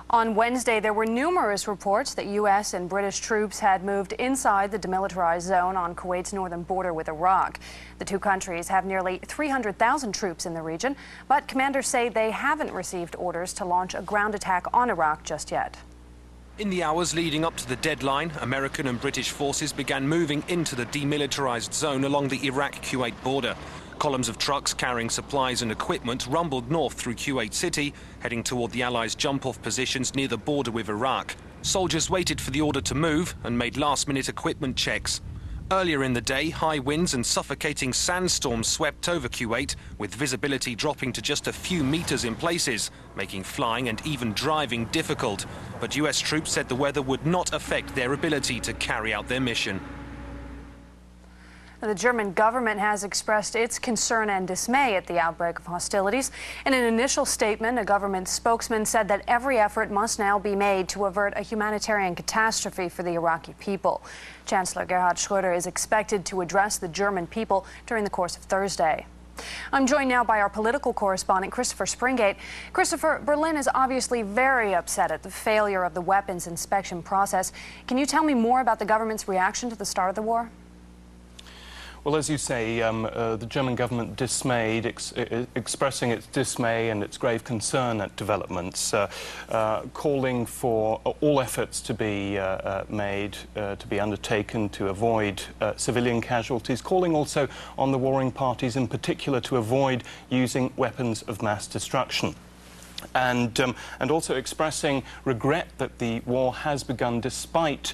On Wednesday, there were numerous reports that U.S. and British troops had moved inside the demilitarized zone on Kuwait's northern border with Iraq. The two countries have nearly 300,000 troops in the region, but commanders say they haven't received orders to launch a ground attack on Iraq just yet. In the hours leading up to the deadline, American and British forces began moving into the demilitarized zone along the Iraq-Kuwait border. Columns of trucks carrying supplies and equipment rumbled north through Kuwait City, heading toward the Allies' jump-off positions near the border with Iraq. Soldiers waited for the order to move and made last-minute equipment checks. Earlier in the day, high winds and suffocating sandstorms swept over Kuwait, with visibility dropping to just a few meters in places, making flying and even driving difficult. But US troops said the weather would not affect their ability to carry out their mission. The German government has expressed its concern and dismay at the outbreak of hostilities. In an initial statement, a government spokesman said that every effort must now be made to avert a humanitarian catastrophe for the Iraqi people. Chancellor Gerhard Schröder is expected to address the German people during the course of Thursday. I'm joined now by our political correspondent, Christopher Springate. Christopher, Berlin is obviously very upset at the failure of the weapons inspection process. Can you tell me more about the government's reaction to the start of the war? Well, as you say, the German government dismayed, expressing its dismay and its grave concern at developments, calling for all efforts to be made, to be undertaken to avoid civilian casualties, calling also on the warring parties in particular to avoid using weapons of mass destruction. And also expressing regret that the war has begun despite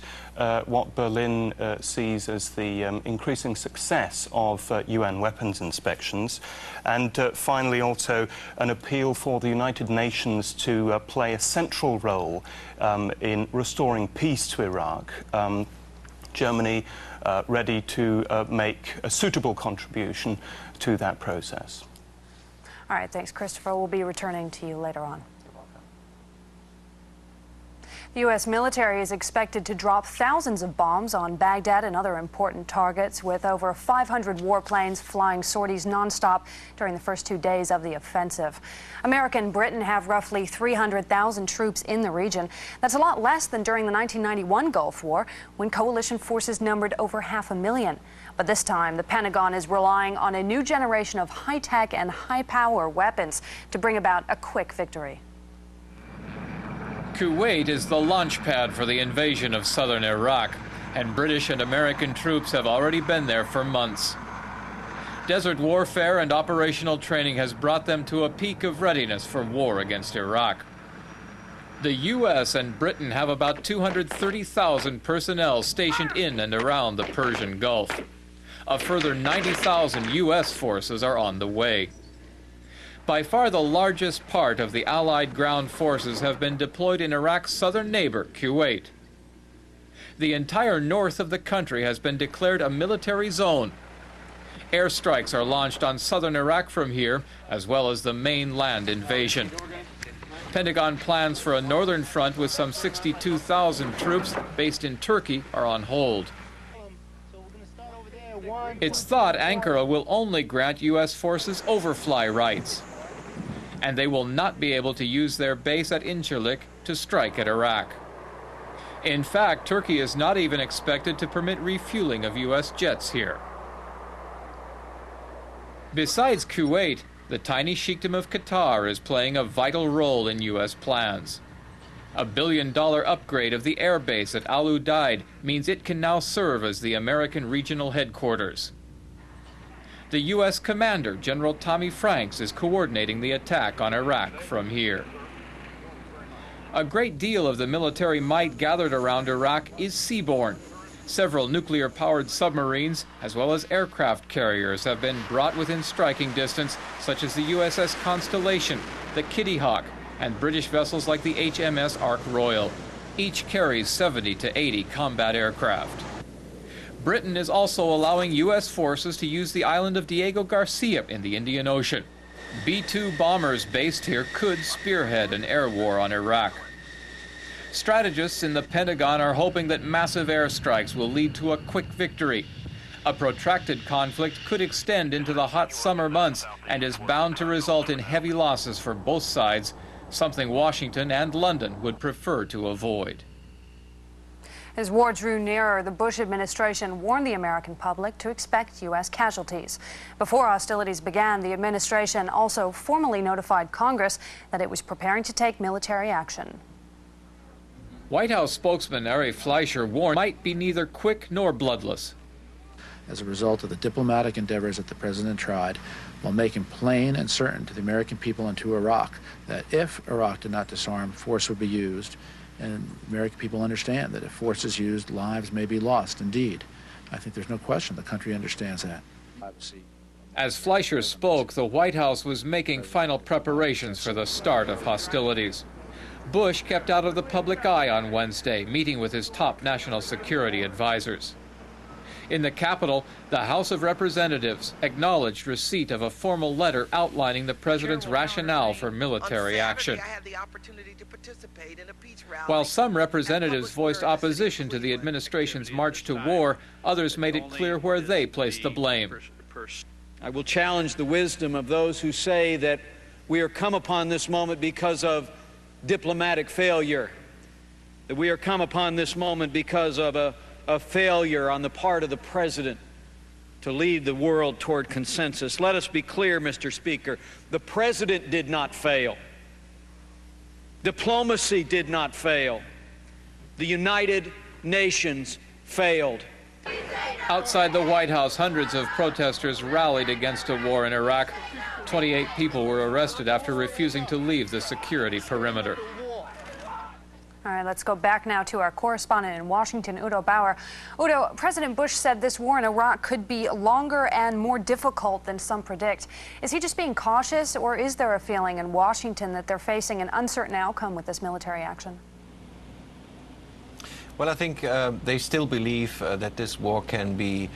what Berlin sees as the increasing success of UN weapons inspections. And finally also an appeal for the United Nations to play a central role in restoring peace to Iraq. Germany ready to make a suitable contribution to that process. All right, thanks, Christopher. We'll be returning to you later on. The U.S. military is expected to drop thousands of bombs on Baghdad and other important targets, with over 500 warplanes flying sorties nonstop during the first 2 days of the offensive. America and Britain have roughly 300,000 troops in the region. That's a lot less than during the 1991 Gulf War, when coalition forces numbered over 500,000. But this time, the Pentagon is relying on a new generation of high-tech and high-power weapons to bring about a quick victory. Kuwait is the launch pad for the invasion of southern Iraq, and British and American troops have already been there for months. Desert warfare and operational training has brought them to a peak of readiness for war against Iraq. The U.S. and Britain have about 230,000 personnel stationed in and around the Persian Gulf. A further 90,000 U.S. forces are on the way. By far the largest part of the Allied ground forces have been deployed in Iraq's southern neighbor, Kuwait. The entire north of the country has been declared a military zone. Airstrikes are launched on southern Iraq from here, as well as the main land invasion. Pentagon plans for a northern front with some 62,000 troops based in Turkey are on hold. It's thought Ankara will only grant U.S. forces overfly rights, and they will not be able to use their base at Incirlik to strike at Iraq. In fact, Turkey is not even expected to permit refueling of U.S. jets here. Besides Kuwait, the tiny Sheikhdom of Qatar is playing a vital role in U.S. plans. A $1 billion upgrade of the air base at Al Udeid means it can now serve as the American regional headquarters. The U.S. commander, General Tommy Franks, is coordinating the attack on Iraq from here. A great deal of the military might gathered around Iraq is seaborne. Several nuclear-powered submarines, as well as aircraft carriers, have been brought within striking distance, such as the USS Constellation, the Kitty Hawk, and British vessels like the HMS Ark Royal. Each carries 70 to 80 combat aircraft. Britain is also allowing U.S. forces to use the island of Diego Garcia in the Indian Ocean. B-2 bombers based here could spearhead an air war on Iraq. Strategists in the Pentagon are hoping that massive airstrikes will lead to a quick victory. A protracted conflict could extend into the hot summer months and is bound to result in heavy losses for both sides, something Washington and London would prefer to avoid. As war drew nearer, the Bush administration warned the American public to expect U.S. casualties. Before hostilities began, the administration also formally notified Congress that it was preparing to take military action. White House spokesman Ari Fleischer warned it might be neither quick nor bloodless. As a result of the diplomatic endeavors that the president tried, while making plain and certain to the American people and to Iraq that if Iraq did not disarm, force would be used. And American people understand that if force is used, lives may be lost. Indeed, I think there's no question the country understands that. As Fleischer spoke, the White House was making final preparations for the start of hostilities. Bush kept out of the public eye on Wednesday, meeting with his top national security advisors. In the Capitol, the House of Representatives acknowledged receipt of a formal letter outlining the president's rationale for military action. While some representatives voiced opposition to the administration's march to war, others made it clear where they placed the blame. I will challenge the wisdom of those who say that we are come upon this moment because of diplomatic failure, that we are come upon this moment because of a failure on the part of the president to lead the world toward consensus. Let us be clear, Mr. Speaker. The president did not fail. Diplomacy did not fail. The United Nations failed. Outside the White House, hundreds of protesters rallied against a war in Iraq. 28 people were arrested after refusing to leave the security perimeter. All right, let's go back now to our correspondent in Washington, Udo Bauer. Udo, President Bush said this war in Iraq could be longer and more difficult than some predict. Is he just being cautious, or is there a feeling in Washington that they're facing an uncertain outcome with this military action? Well, I think they still believe that this war can be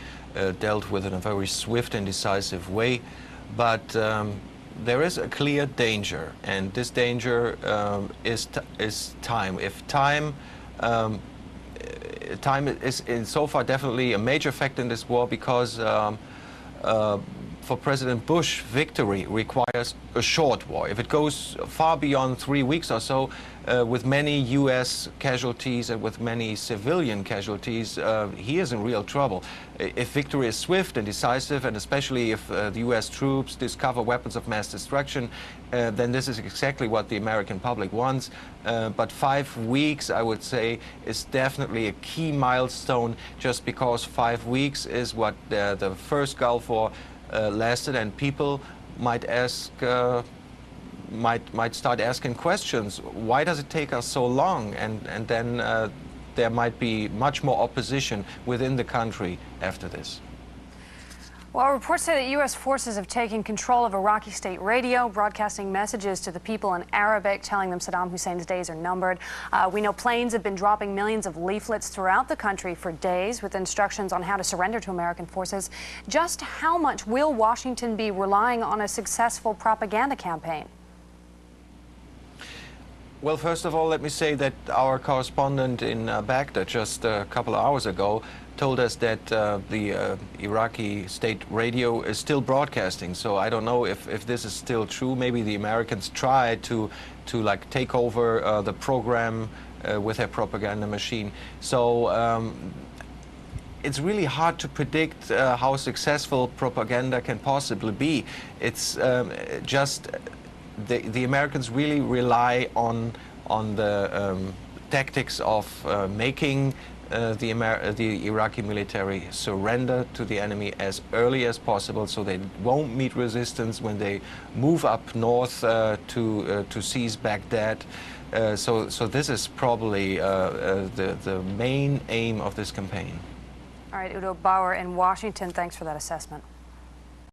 dealt with in a very swift and decisive way, but there is a clear danger, and this danger is time. If time is so far definitely a major factor in this war, because for President Bush, victory requires a short war. If it goes far beyond 3 weeks or so, with many U.S. casualties and with many civilian casualties, he is in real trouble. If victory is swift and decisive, and especially if the U.S. troops discover weapons of mass destruction, then this is exactly what the American public wants. But 5 weeks, I would say, is definitely a key milestone, just because 5 weeks is what the first Gulf War lasted, and people might ask, might start asking questions. Why does it take us so long? And then there might be much more opposition within the country after this. Well, reports say that U.S. forces have taken control of Iraqi state radio, broadcasting messages to the people in Arabic, telling them Saddam Hussein's days are numbered. We know planes have been dropping millions of leaflets throughout the country for days with instructions on how to surrender to American forces. Just how much will Washington be relying on a successful propaganda campaign? Well, first of all, let me say that our correspondent in Baghdad just a couple of hours ago told us that the Iraqi state radio is still broadcasting. So I don't know if this is still true. Maybe the Americans tried to like take over the program with their propaganda machine. So it's really hard to predict how successful propaganda can possibly be. It's just the Americans really rely on the tactics of making the Iraqi military surrender to the enemy as early as possible, so they won't meet resistance when they move up north to seize Baghdad. So this is probably the main aim of this campaign. All right, Udo Bauer in Washington, thanks for that assessment.